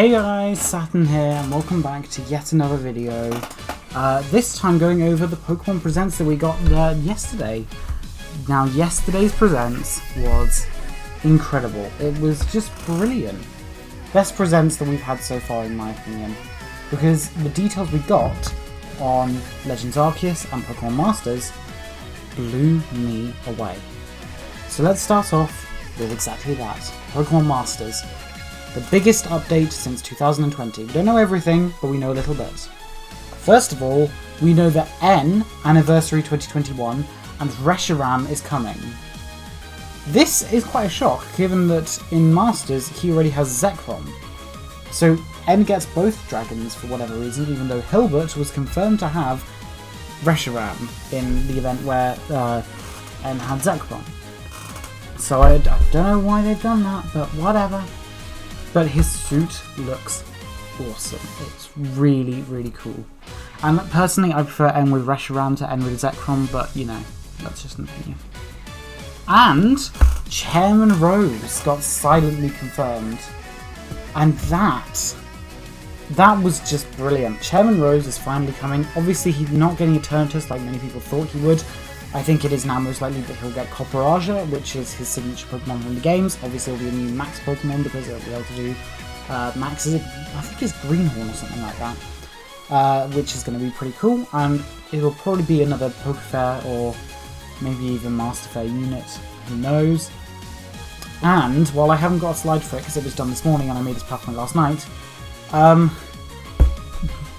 Hey guys, Saturn here, and welcome back to yet another video. This time going over the Pokemon Presents that we got yesterday. Now, yesterday's Presents was incredible. It was just brilliant. Best Presents that we've had so far, in my opinion. Because the details we got on Legends Arceus and Pokemon Masters blew me away. So let's start off with exactly that. Pokemon Masters. The biggest update since 2020. We don't know everything, but we know a little bit. First of all, we know that Anniversary 2021 and RESHIRAM is coming. This is quite a shock, given that in Masters he already has Zekrom. So N gets both dragons for whatever reason, even though Hilbert was confirmed to have RESHIRAM in the event where N had Zekrom. So I don't know why they've done that, but whatever. But his suit looks awesome. It's really, really cool. And personally, I prefer N with Reshiram to N with Zekrom, but you know, that's just an opinion. And Chairman Rose got silently confirmed. And that was just brilliant. Chairman Rose is finally coming. Obviously, he's not getting Eternatus like many people thought he would. I think it is now most likely that he'll get Copperaja, which is his signature Pokemon from the games. Obviously, it'll be a new Max Pokemon because it'll be able to do Max. I think it's Greenhorn or something like that, which is going to be pretty cool. And it'll probably be another Pokefair or maybe even Master Fair unit. Who knows? And while I haven't got a slide for it because it was done this morning and I made this PowerPoint last night,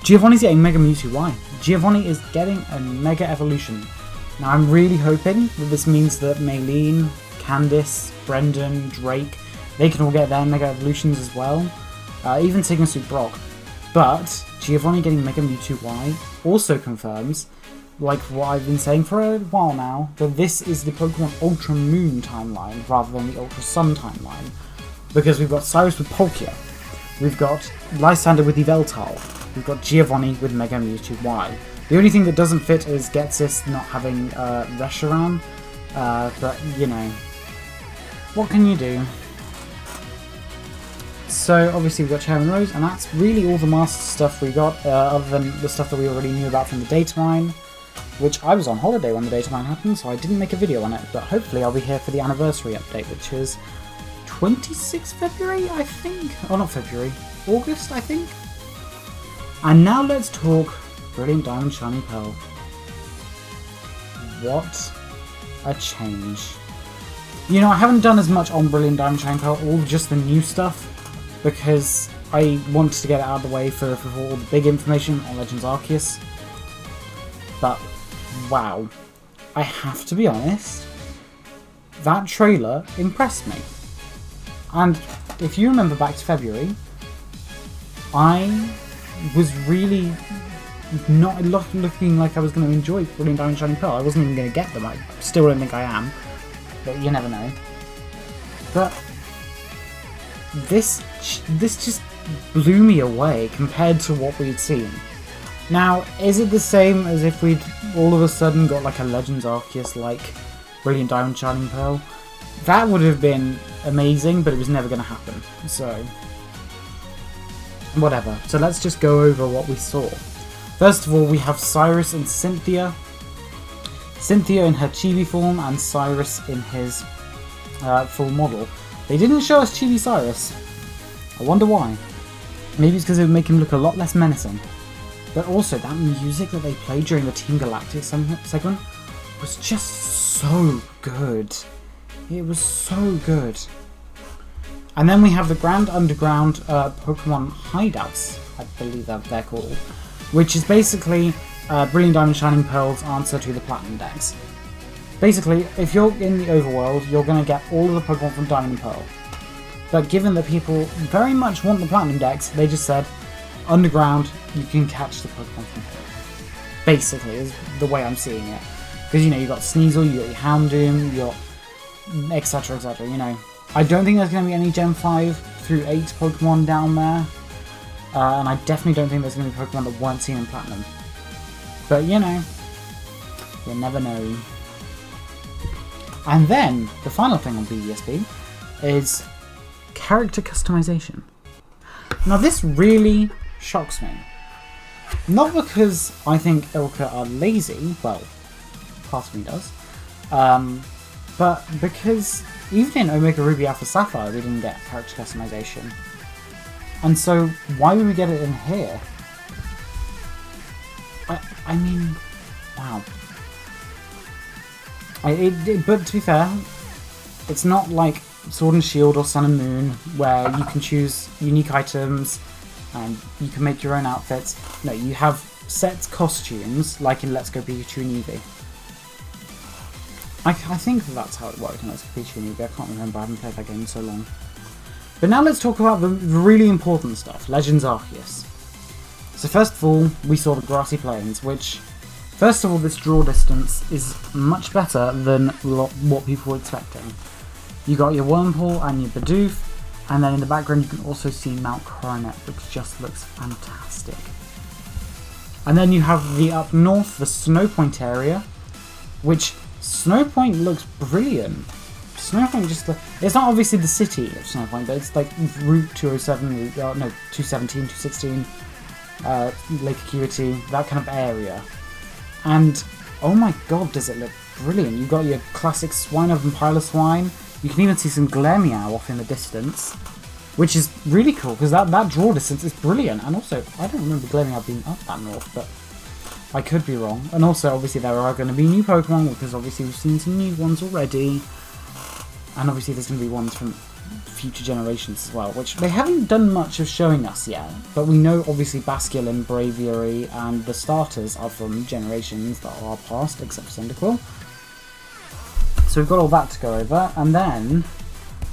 Giovanni's getting Mega Mewtwo. Why? Giovanni is getting a Mega Evolution. Now I'm really hoping that this means that Maylene, Candice, Brendan, Drake, they can all get their Mega Evolutions as well. Even Sigma Suit Brock. But Giovanni getting Mega Mewtwo Y also confirms, like what I've been saying for a while now, that this is the Pokemon Ultra Moon timeline rather than the Ultra Sun timeline. Because we've got Cyrus with Palkia, we've got Lysander with Yveltal, we've got Giovanni with Mega Mewtwo Y. The only thing that doesn't fit is Getsis not having Reshiram, but you know, what can you do? So obviously we've got Chairman Rose, and that's really all the Master stuff we got, other than the stuff that we already knew about from the data mine, which I was on holiday when the data mine happened, so I didn't make a video on it, but hopefully I'll be here for the anniversary update, which is 26th February, I think? Oh, not February, August, I think? And now let's talk Brilliant Diamond Shining Pearl. What a change. You know, I haven't done as much on Brilliant Diamond Shining Pearl, all just the new stuff, because I wanted to get it out of the way for all the big information on Legends Arceus. But, wow. I have to be honest, that trailer impressed me. And if you remember back to February, I was really not looking like I was going to enjoy Brilliant Diamond Shining Pearl. I wasn't even going to get them. I still don't think I am, but you never know. But this just blew me away compared to what we'd seen. Now, is it the same as if we'd all of a sudden got like a Legends Arceus like Brilliant Diamond Shining Pearl? That would have been amazing, but it was never going to happen. So, whatever. So let's just go over what we saw. First of all, we have Cyrus and Cynthia. Cynthia in her chibi form and Cyrus in his full model. They didn't show us Chibi Cyrus. I wonder why. Maybe it's because it would make him look a lot less menacing. But also, that music that they played during the Team Galactic segment was just so good. It was so good. And then we have the Grand Underground Pokemon Hideouts, I believe that they're called, which is basically Brilliant Diamond Shining Pearl's answer to the Platinum decks. Basically, if you're in the overworld, you're going to get all of the Pokemon from Diamond and Pearl. But given that people very much want the Platinum decks, they just said, Underground, you can catch the Pokemon from here. Basically, is the way I'm seeing it. Because, you know, you've got Sneasel, you've got your Houndoom, you've got etc, etc, you know. I don't think there's going to be any Gen 5 through 8 Pokemon down there. And I definitely don't think there's going to be Pokemon that weren't seen in Platinum. But, you know, you never know. And then, the final thing on BDSP is character customization. Now this really shocks me. Not because I think Ilka are lazy, well, part of me does, but because even in Omega Ruby Alpha Sapphire we didn't get character customization. And so why would we get it in here? I mean, wow. But to be fair, it's not like Sword and Shield or Sun and Moon where you can choose unique items and you can make your own outfits. No, you have set costumes like in Let's Go Pikachu and Eevee. I think that's how it worked in Let's Go Pikachu and Eevee. I can't remember, I haven't played that game in so long. But now let's talk about the really important stuff, Legends Arceus. So first of all, we saw the grassy plains, which, first of all, this draw distance is much better than what people were expecting. You got your Wurmple and your Bidoof, and then in the background you can also see Mount Coronet, which just looks fantastic. And then you have the up north, the SNOWPOINT area, which SNOWPOINT looks brilliant. SNOWPOINT just, it's not obviously the city of SNOWPOINT, but it's like Route 207, no, 217, 216, Lake Acuity, that kind of area. And, oh my god, does it look brilliant. You've got your classic Swinub and Piloswine. You can even see some Glameow off in the distance, which is really cool, because that draw distance is brilliant. And also, I don't remember Glameow being up that north, but I could be wrong. And also, obviously, there are going to be new Pokemon, because obviously we've seen some new ones already. And obviously there's going to be ones from future generations as well, which they haven't done much of showing us yet. But we know, obviously, Basculin, Braviary, and the starters are from generations that are past, except for Cyndaquil. So we've got all that to go over. And then,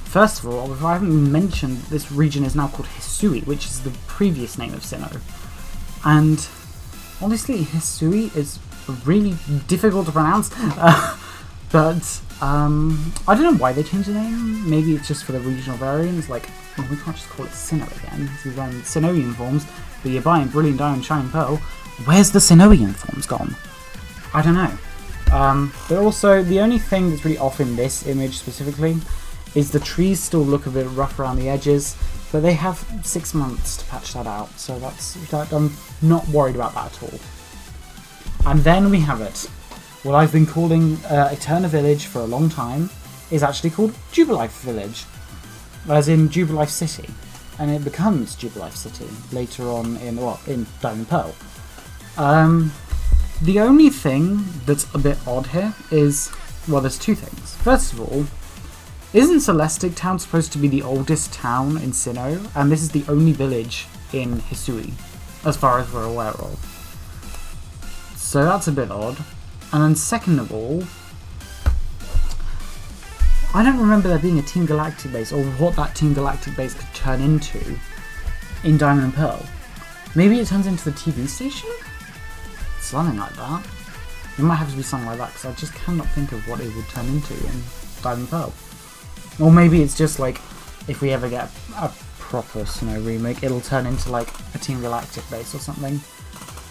first of all, if I haven't mentioned, this region is now called Hisui, which is the previous name of Sinnoh. And honestly, Hisui is really difficult to pronounce. But I don't know why they changed the name. Maybe it's just for the regional variants. Like, well, we can't just call it Sinnoh again. We've done Sinnohian forms, but you're buying Brilliant Diamond, Shining Pearl. Where's the Sinnohian forms gone? I don't know. But also, the only thing that's really off in this image specifically is the trees still look a bit rough around the edges, but they have 6 months to patch that out, so I'm not worried about that at all. And then we have it. What I've been calling Eterna Village for a long time is actually called Jubilife Village, as in Jubilife City, and it becomes Jubilife City later on in Diamond Pearl. The only thing that's a bit odd here is, well, there's two things. First of all, isn't Celestic Town supposed to be the oldest town in Sinnoh, and this is the only village in Hisui, as far as we're aware of. So that's a bit odd. And then second of all, I don't remember there being a Team Galactic base, or what that Team Galactic base could turn into in Diamond and Pearl. Maybe it turns into the TV station? Something like that. It might have to be something like that, because I just cannot think of what it would turn into in Diamond and Pearl. Or maybe it's just like, if we ever get a proper Sinnoh remake, it'll turn into like a Team Galactic base or something.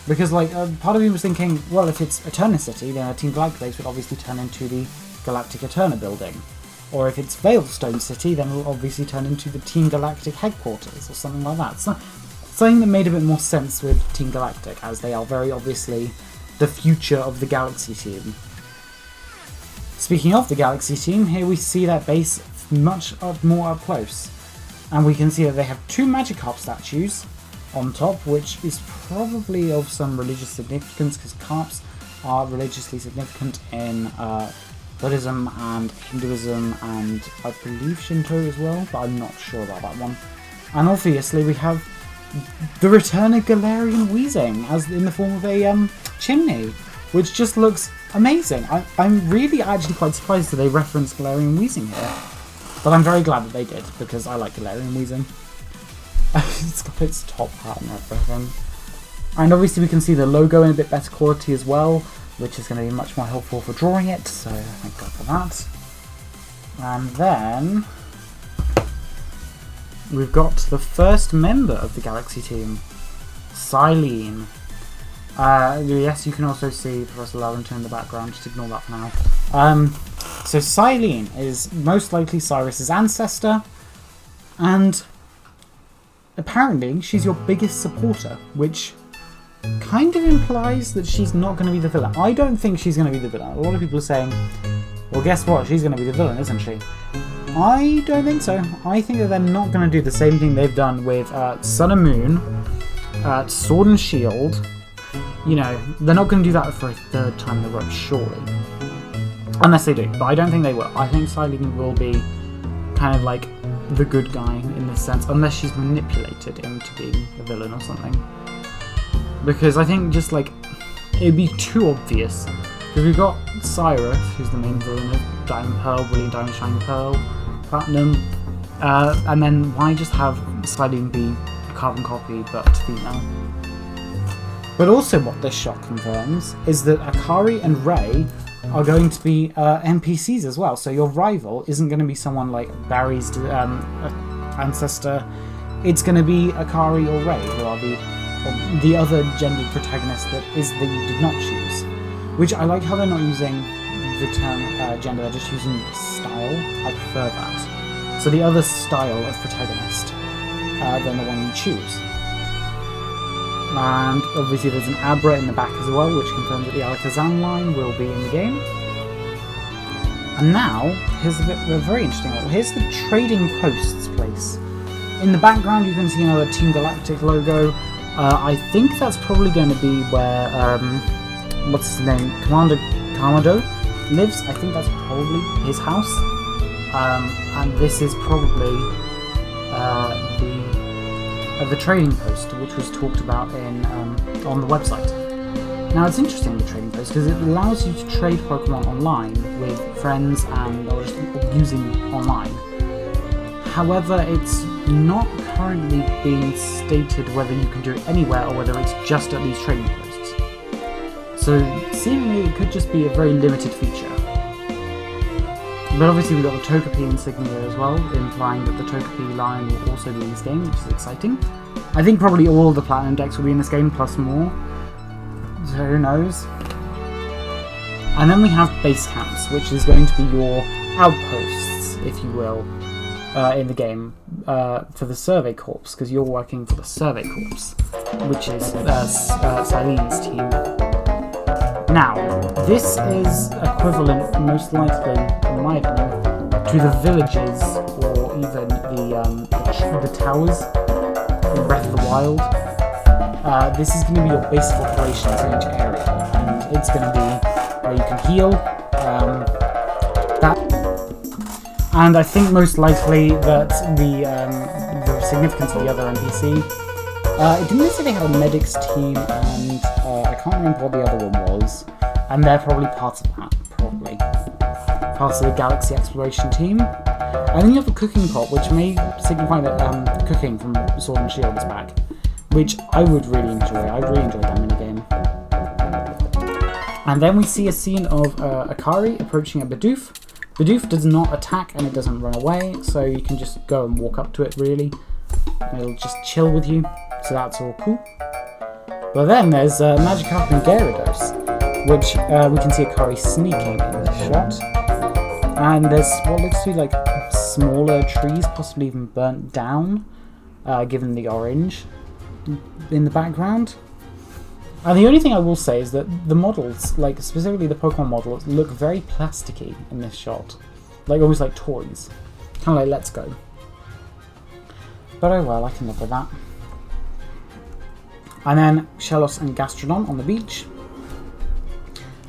Because, like, part of me was thinking, well, if it's Eterna City, then a Team Galactic base would obviously turn into the Galactic Eterna building. Or if it's Veilstone City, then it'll obviously turn into the Team Galactic headquarters, or something like that. So, something that made a bit more sense with Team Galactic, as they are very obviously the future of the Galaxy team. Speaking of the Galaxy team, here we see that base much more up close. And we can see that they have 2 Magikarp statues on top, which is probably of some religious significance, because carps are religiously significant in Buddhism and Hinduism and I believe Shinto as well, but I'm not sure about that one. And obviously we have the return of Galarian Weezing as in the form of a chimney, which just looks amazing. I'm really actually quite surprised that they referenced Galarian Weezing here, but I'm very glad that they did, because I like Galarian Weezing. It's got its top hat and everything. And obviously we can see the logo in a bit better quality as well, which is going to be much more helpful for drawing it, so thank God for that. And then we've got the first member of the Galaxy team, Cyllene. Yes, you can also see Professor LAVENTON in the background, just ignore that for now. So Cyllene is most likely Cyrus's ancestor, and apparently she's your biggest supporter, which kind of implies that she's not going to be the villain. I don't think she's going to be the villain. A lot of people are saying, well, guess what? She's going to be the villain, isn't she? I don't think so. I think that they're not going to do the same thing they've done with Sun and Moon, Sword and Shield. You know, they're not going to do that for a third time in a row, surely. Unless they do, but I don't think they will. I think Cyllene will be kind of like the good guy in this sense, unless she's manipulated into being a villain or something. Because I think just like, it'd be too obvious. Because we've got CYRUS, who's the main villain of Diamond Pearl, Brilliant Diamond, Shining Pearl, Platinum, and then why just have Cyllene be a carbon copy but female? But also what this shot confirms is that Akari and Ray are going to be NPCs as well, so your rival isn't going to be someone like Barry's ancestor, it's going to be Akari or Ray, who are the other gendered protagonist that you did not choose. Which I like how they're not using the term gender, they're just using style. I prefer that. So the other style of protagonist than the one you choose. And obviously there's an Abra in the back as well, which confirms that the Alakazam line will be in the game. And now, here's a very interesting one. Here's the Trading Posts place. In the background you can see another Team Galactic logo. I think that's probably going to be where, what's his name, Commander KAMADO lives. I think that's probably his house. And this is probably the trading post, which was talked about in on the website. Now it's interesting, the trading post, because it allows you to trade Pokemon online with friends and or just using online. However, it's not currently being stated whether you can do it anywhere or whether it's just at these trading posts. So seemingly it could just be a very limited feature. But obviously we've got the Togepi insignia as well, implying that the Togepi line will also be in this game, which is exciting. I think probably all of the Platinum decks will be in this game, plus more. So who knows? And then we have base camps, which is going to be your outposts, if you will, in the game, for the Survey Corps, because you're working for the Survey Corps, which is Cylene's team. Now, this is equivalent, most likely, in my opinion, to the villages or even the towers in Breath of the Wild. This is going to be your base of operations in each area, and it's going to be where you can heal. And I think most likely that the significance of the other NPC. It didn't necessarily have a medics team, and I can't remember what the other one was, and they're probably part of that, Parts of the Galaxy Exploration team. And then you have a cooking pot, which may signify that cooking from Sword and Shield is back, which I would really enjoy. I really enjoyed that minigame. And then we see a scene of Akari approaching a BIDOOF. BIDOOF does not attack and it doesn't run away, so you can just go and walk up to it, really. And it'll just chill with you, so that's all cool. But then there's Magikarp and Gyarados, which we can see Akari sneaking in this shot. And there's what looks to be like smaller trees, possibly even burnt down, given the orange in the background. And the only thing I will say is that the models, like specifically the Pokemon models, look very plasticky in this shot. Like almost like toys. Kind of like Let's Go. But oh well, I can live with that. And then Shellos and Gastrodon on the beach.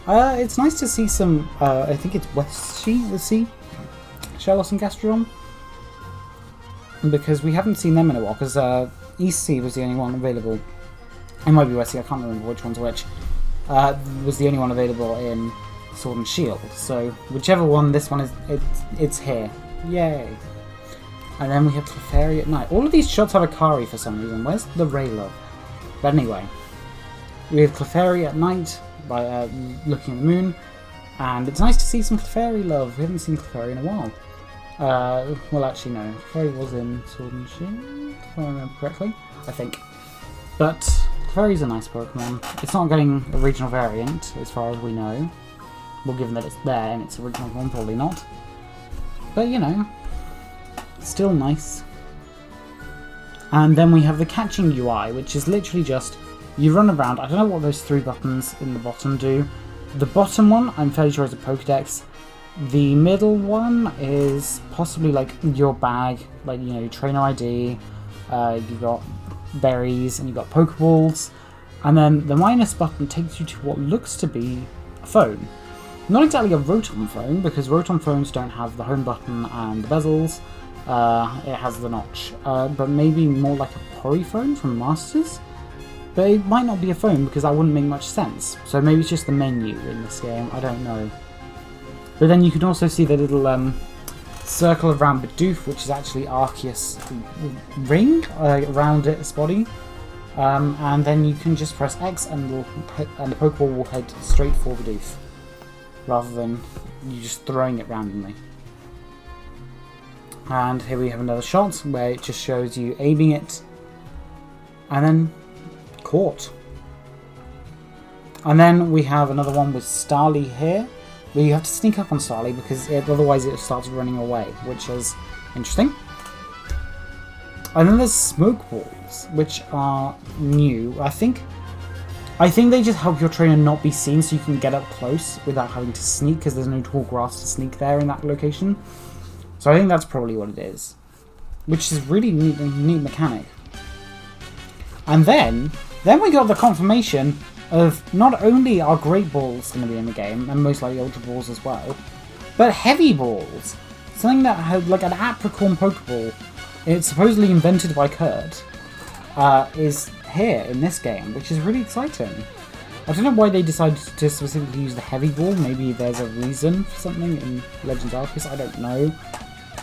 It's nice to see some, I think it's West Sea, Shellos and Gastrodon. Because we haven't seen them in a while, because East Sea was the only one available. It might be West Sea, I can't remember which one's which. Was the only one available in Sword and Shield. So whichever one this one is, it's here. Yay! And then we have Clefairy at night. All of these shots have Akari for some reason. Where's the Raylove? But anyway, we have Clefairy at night by looking at the moon, and it's nice to see some Clefairy love. We haven't seen Clefairy in a while. Well, actually, no. Clefairy was in Sword and Shield, if I remember correctly, I think. But Clefairy's a nice Pokemon. It's not getting a regional variant, as far as we know. Well, given that it's there and it's a regional one, probably not. But, you know, still nice. And then we have the catching UI, which is literally just, you run around. I don't know what those 3 buttons in the bottom do. The bottom one, I'm fairly sure is a Pokedex. The middle one is possibly like your bag, like, you know, trainer ID, you've got berries, and you've got Pokeballs. And then the minus button takes you to what looks to be a phone. Not exactly a Rotom phone, because Rotom phones don't have the home button and the bezels. It has the notch. But maybe more like a Pori phone from Masters? But it might not be a phone, because that wouldn't make much sense. So maybe it's just the menu in this game, I don't know. But then you can also see the little circle around BIDOOF, which is actually Arceus ring around its body. And then you can just press X and the Pokeball will head straight for BIDOOF, rather than you just throwing it randomly. And here we have another shot where it just shows you aiming it and then caught. And then we have another one with Starly here, where you have to sneak up on Starly because otherwise it starts running away, which is interesting. And then there's smoke balls, which are new. I think they just help your trainer not be seen, so you can get up close without having to sneak, because there's no tall grass to sneak there in that location. So I think that's probably what it is, which is really neat mechanic. And then we got the confirmation of not only are Great Balls going to be in the game, and most likely Ultra Balls as well, but Heavy Balls. Something that had like an Apricorn Pokeball, it's supposedly invented by Kurt, is here in this game, which is really exciting. I don't know why they decided to specifically use the Heavy Ball. Maybe there's a reason for something in Legends Arceus, I don't know.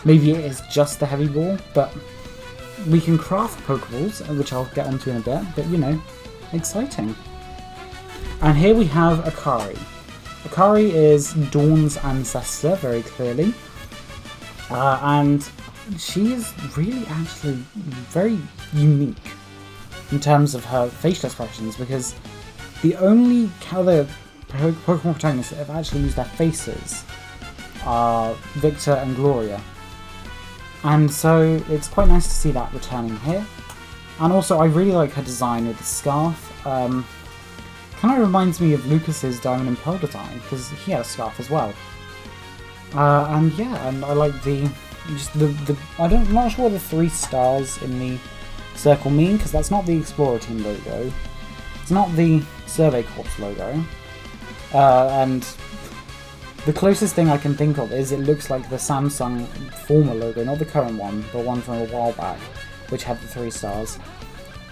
Maybe it is just the Heavy Ball, but we can craft Pokeballs, which I'll get onto in a bit, but you know, exciting. And here we have Akari. Akari is Dawn's ancestor, very clearly. And she is really actually very unique in terms of her facial expressions, because the only other Pokemon protagonists that have actually used their faces are Victor and Gloria. And so it's quite nice to see that returning here. And also I really like her design with the scarf. Kind of reminds me of Lucas's Diamond and Pearl design, because he had a scarf as well. And yeah, and I like the I'm not sure what the 3 stars in the circle mean, because that's not the Explorer Team logo. It's not the Survey Corps logo. And the closest thing I can think of is it looks like the Samsung former logo, not the current one, but one from a while back, which had the 3 stars.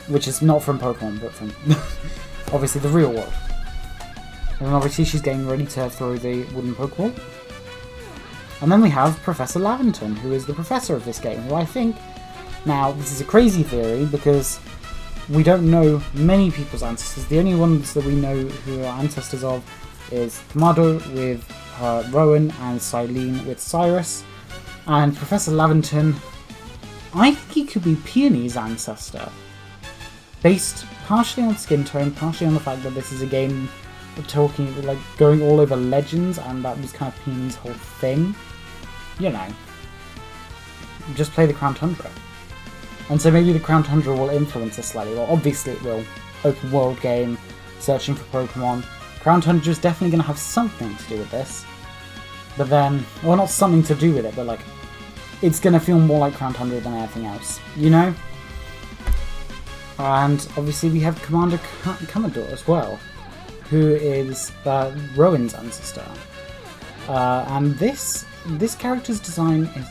Which is not from Pokemon, but from obviously the real world. And obviously she's getting ready to throw the wooden Pokeball. And then we have Professor Laventon, who is the professor of this game, who I think, now this is a crazy theory because we don't know many people's ancestors. The only ones that we know who are ancestors of is KAMADO with Rowan and Cyllene with CYRUS. And Professor Laventon, I think he could be Peony's ancestor. Based partially on skin tone, partially on the fact that this is a game going all over legends, and that was kind of Peony's whole thing. You know, just play the Crown Tundra. And so maybe the Crown Tundra will influence this slightly. Well, obviously it will. Open world game, searching for Pokemon. Crown Tundra is definitely going to have something to do with this. But then, well, not something to do with it, but like, it's going to feel more like Crown Tundra than anything else, you know? And obviously we have Commander KAMADO as well, who is Rowan's ancestor. And this character's design is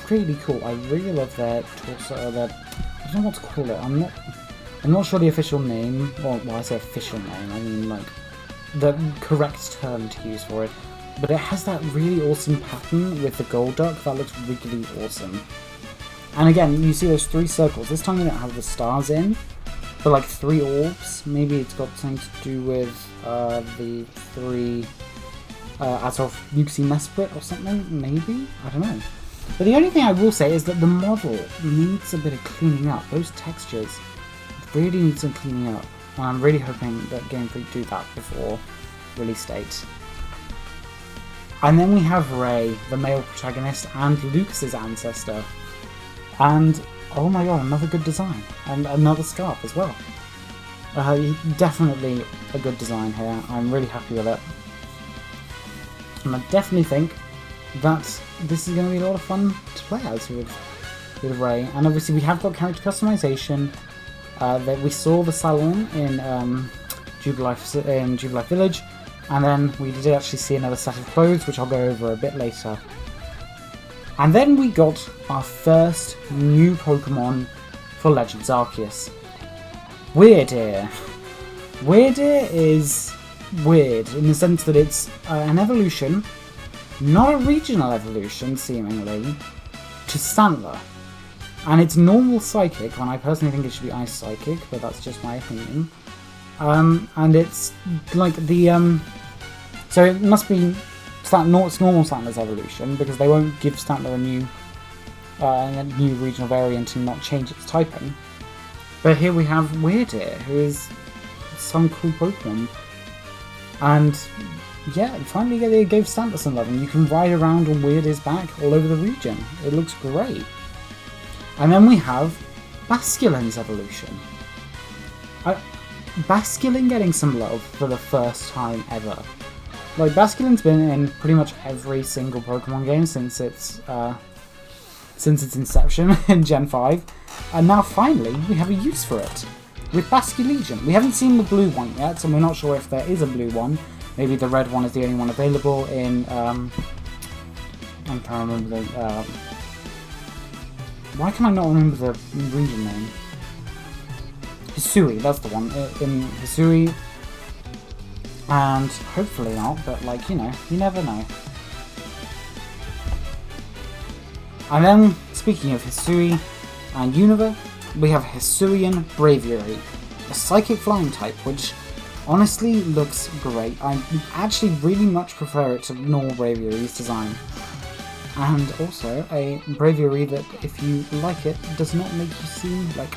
really cool. I really love their torso, I don't know what to call it. I'm not sure the official name. Well, I say official name, I mean like the correct term to use for it. But it has that really awesome pattern with the Golduck that looks really awesome. And again, you see those 3 circles. This time we don't have the stars in, but like 3 orbs. Maybe it's got something to do with the 3 as of Yuxi Mesprit or something, maybe? I don't know. But the only thing I will say is that the model needs a bit of cleaning up. Those textures really need some cleaning up. And I'm really hoping that Game Freak do that before release date. And then we have Ray, the male protagonist and Lucas's ancestor. And Oh my god, another good design. And another scarf as well. Definitely a good design here. I'm really happy with it. And I definitely think that this is going to be a lot of fun to play as with Ray. And obviously we have got character customization. That we saw the Cyllene in Jubilife Village. And then we did actually see another set of clothes, which I'll go over a bit later. And then we got our first new Pokemon for Legends Arceus. Weirdeer. Weirdeer is weird in the sense that it's an evolution, not a regional evolution seemingly, to Stantler. And it's normal Psychic, and I personally think it should be Ice Psychic, but that's just my opinion. And it's like the so it must be it's normal Stantler's evolution, because they won't give Stantler a new regional variant and not change its typing. But here we have Weirdeer, who is some cool Pokemon. And yeah, finally they gave Stantler some love, and you can ride around on Weirdeer's back all over the region. It looks great. And then we have Basculene's evolution. Basculene getting some love for the first time ever. Like, Basculene's been in pretty much every single Pokemon game since its inception in Gen 5, and now finally we have a use for it with Basculegion. We haven't seen the blue one yet, so we're not sure if there is a blue one. Maybe the red one is the only one available in I'm trying to remember the why can I not remember the region name? Hisui, that's the one, in Hisui. And hopefully not, but like, you know, you never know. And then, speaking of Hisui and Unova, we have Hisuian Braviary, a psychic flying type, which honestly looks great. I actually really much prefer it to normal Braviary's design. And also a Braviary that, if you like it, does not make you seem like,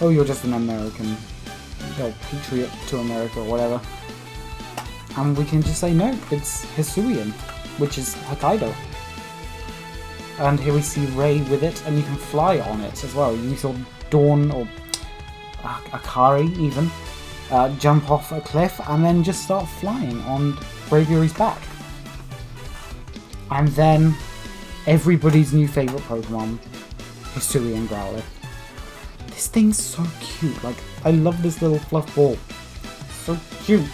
oh, you're just an American, patriot to America or whatever. And we can just say, no, it's Hisuian, which is Hokkaido. And here we see Ray with it, and you can fly on it as well. You saw Dawn, or Akari even, jump off a cliff and then just start flying on Braviary's back. And then everybody's new favourite Pokemon, Hisui and Growlithe. This thing's so cute. Like, I love this little fluff ball. So cute.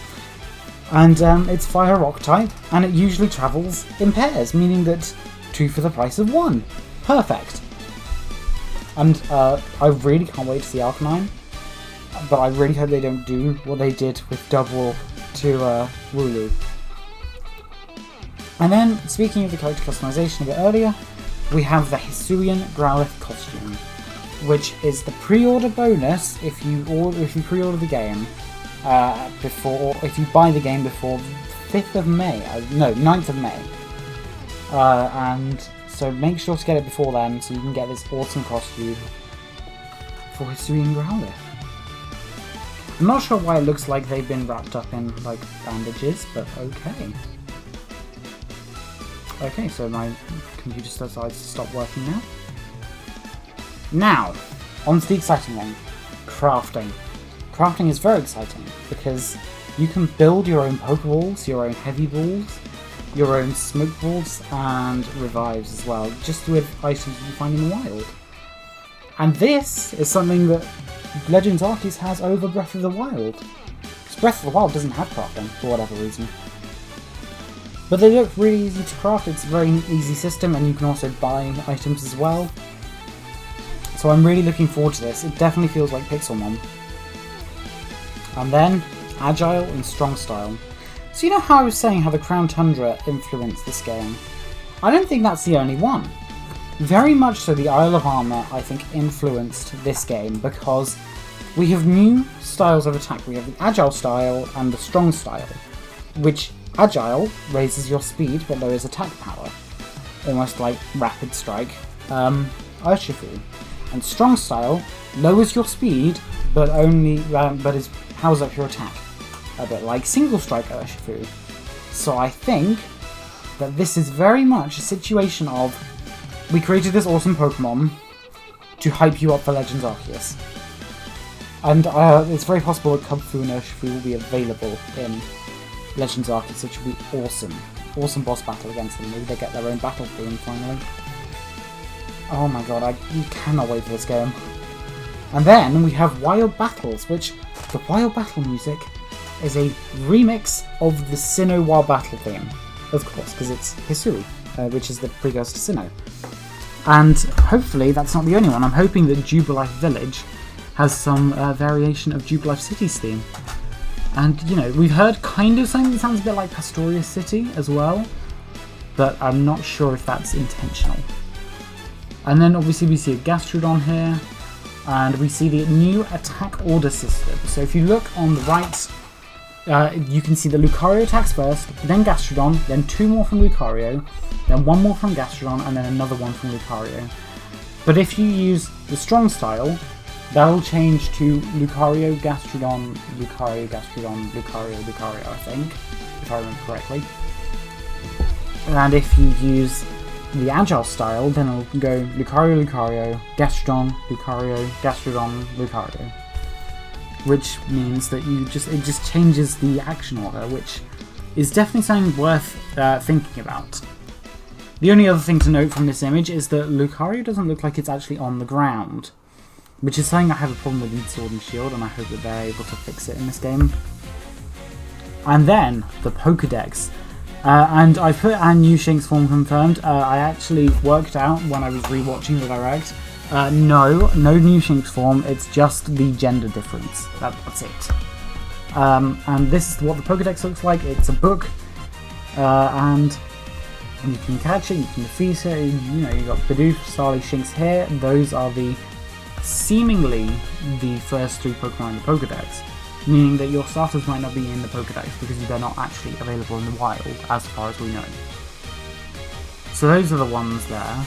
And it's Fire Rock type, and it usually travels in pairs, meaning that 2 for the price of 1. Perfect. And I really can't wait to see Arcanine, but I really hope they don't do what they did with Double to Wooloo. And then, speaking of the character customization a bit earlier, we have the Hisuian Growlithe costume, which is the pre-order bonus if you pre-order the game if you buy the game before 5th of May, no, 9th of May. And so make sure to get it before then so you can get this awesome costume for Hisuian Growlithe. I'm not sure why it looks like they've been wrapped up in like bandages, but okay. Okay, so my computer decides to stop working now. Now, on to the exciting one, crafting. Crafting is very exciting because you can build your own Pokeballs, your own Heavy Balls, your own Smoke Balls, and Revives as well, just with items you find in the wild. And this is something that Legends Arceus has over Breath of the Wild. Because Breath of the Wild doesn't have crafting, for whatever reason. But they look really easy to craft, it's a very easy system, and you can also buy items as well. So I'm really looking forward to this. It definitely feels like Pixelmon. And then, Agile and Strong Style. So you know how I was saying how the Crown Tundra influenced this game? I don't think that's the only one. Very much so the Isle of Armor, I think, influenced this game, because we have new styles of attack. We have the Agile style and the Strong style, which Agile raises your speed but lowers attack power, almost like Rapid Strike, Urshifu. And Strong style lowers your speed but powers up your attack, a bit like Single Strike Urshifu. So I think that this is very much a situation of, we created this awesome Pokemon, to hype you up for Legends Arceus. And it's very possible that Kubfu and Urshifu will be available in Legends Arceus, which will be awesome. Awesome boss battle against them. Maybe they get their own battle theme finally. Oh my god, you cannot wait for this game. And then we have Wild Battles, which the Wild Battle music is a remix of the Sinnoh Wild Battle theme. Of course, because it's Hisui, which is the precursor to Sinnoh. And hopefully that's not the only one. I'm hoping that Jubilife Village has some variation of Jubilife City's theme. And, you know, we've heard kind of something that sounds a bit like Pastoria City as well, but I'm not sure if that's intentional. And then obviously we see a Gastrodon here, and we see the new attack order system. So if you look on the right, you can see that Lucario attacks first, then Gastrodon, then 2 more from Lucario, then 1 more from Gastrodon, and then another one from Lucario. But if you use the strong style, that'll change to Lucario, Gastrodon, Lucario, Gastrodon, Lucario, Lucario, I think, if I remember correctly. And if you use the Agile style, then it'll go Lucario, Lucario, Gastrodon, Lucario, Gastrodon, Lucario. Which means that it just changes the action order, which is definitely something worth thinking about. The only other thing to note from this image is that Lucario doesn't look like it's actually on the ground, which is something I have a problem with in Sword and Shield, and I hope that they're able to fix it in this game. And then, the Pokédex. And I put a new SHINX form confirmed. I actually worked out when I was rewatching the Direct. No new SHINX form, it's just the gender difference. That's it. And this is what the Pokédex looks like. It's a book, and you can catch it, you can defeat it, you know, you've got BIDOOF, Starly, SHINX here. Those are seemingly the first 3 Pokemon in the Pokédex, meaning that your starters might not be in the Pokédex because they're not actually available in the wild, as far as we know. So those are the ones there.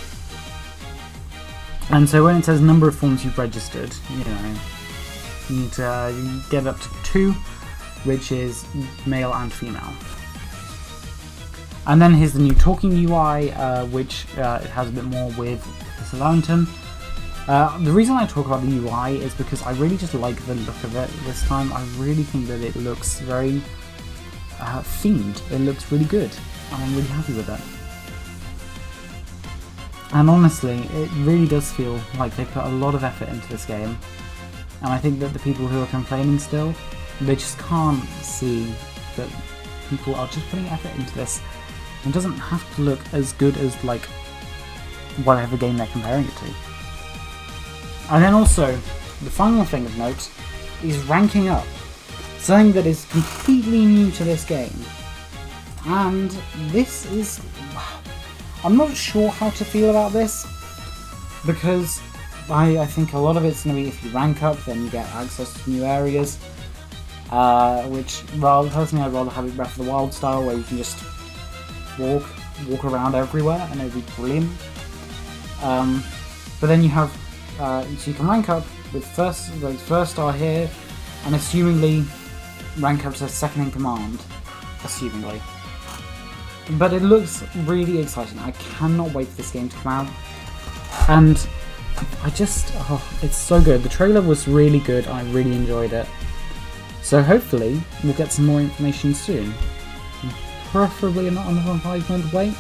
And so when it says number of forms you've registered, you know, you need to get up to 2, which is male and female. And then here's the new talking UI, which it has a bit more with the LAVENTON. The reason I talk about the UI is because I really just like the look of it this time. I really think that it looks very themed. It looks really good, and I'm really happy with it. And honestly, it really does feel like they put a lot of effort into this game. And I think that the people who are complaining still, they just can't see that people are just putting effort into this. It doesn't have to look as good as, like, whatever game they're comparing it to. And then also, the final thing of note is ranking up. Something that is completely new to this game. And this is... I'm not sure how to feel about this, because I think a lot of it's going to be if you rank up, then you get access to new areas, which, well, personally I'd rather have it Breath of the Wild style, where you can just walk around everywhere, and it would be brilliant. But then you have, so you can rank up with first star here, and assumingly rank up to second in command, assumingly. But it looks really exciting. I cannot wait for this game to come out. And I just, it's so good. The trailer was really good. I really enjoyed it. So hopefully we'll get some more information soon. Preferably not another 5 month wait.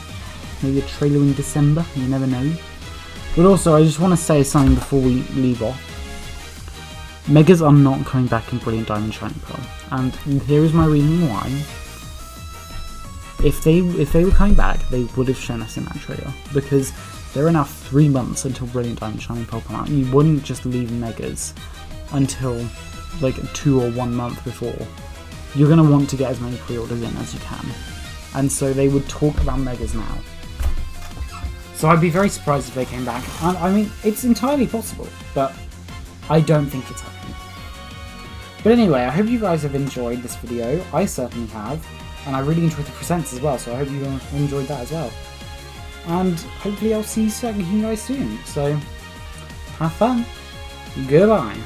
Maybe a trailer in December, you never know. But also I just want to say something before we leave off. Megas are not coming back in Brilliant Diamond Shining Pearl. And here is my reason why. If they were coming back, they would have shown us in that trailer, because there are now 3 months until Brilliant Diamond Shining Pearl come out. You wouldn't just leave Megas until like 2 or 1 month before. You're going to want to get as many pre-orders in as you can, and so they would talk about Megas now. So I'd be very surprised if they came back. I mean, it's entirely possible, but I don't think it's happening. But anyway, I hope you guys have enjoyed this video. I certainly have. And I really enjoyed the presents as well, so I hope you enjoyed that as well. And hopefully I'll see you guys soon, so have fun. Goodbye.